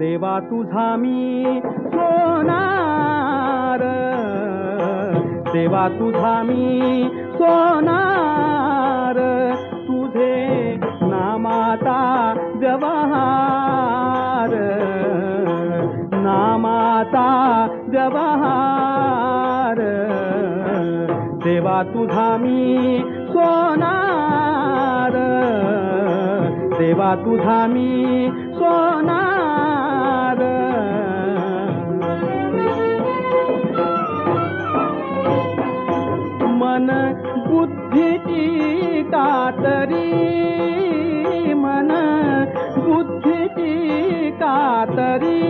देवा तुझा मी सोनार, देवा तुझा मी सोनार, तुझे नामाचा व्यवहार, नामाचा व्यवहार, देवा तुझा मी सोनार, देवा तुझा मी सोनार. मन बुद्धीची कातरी, मन बुद्धीची कातरी,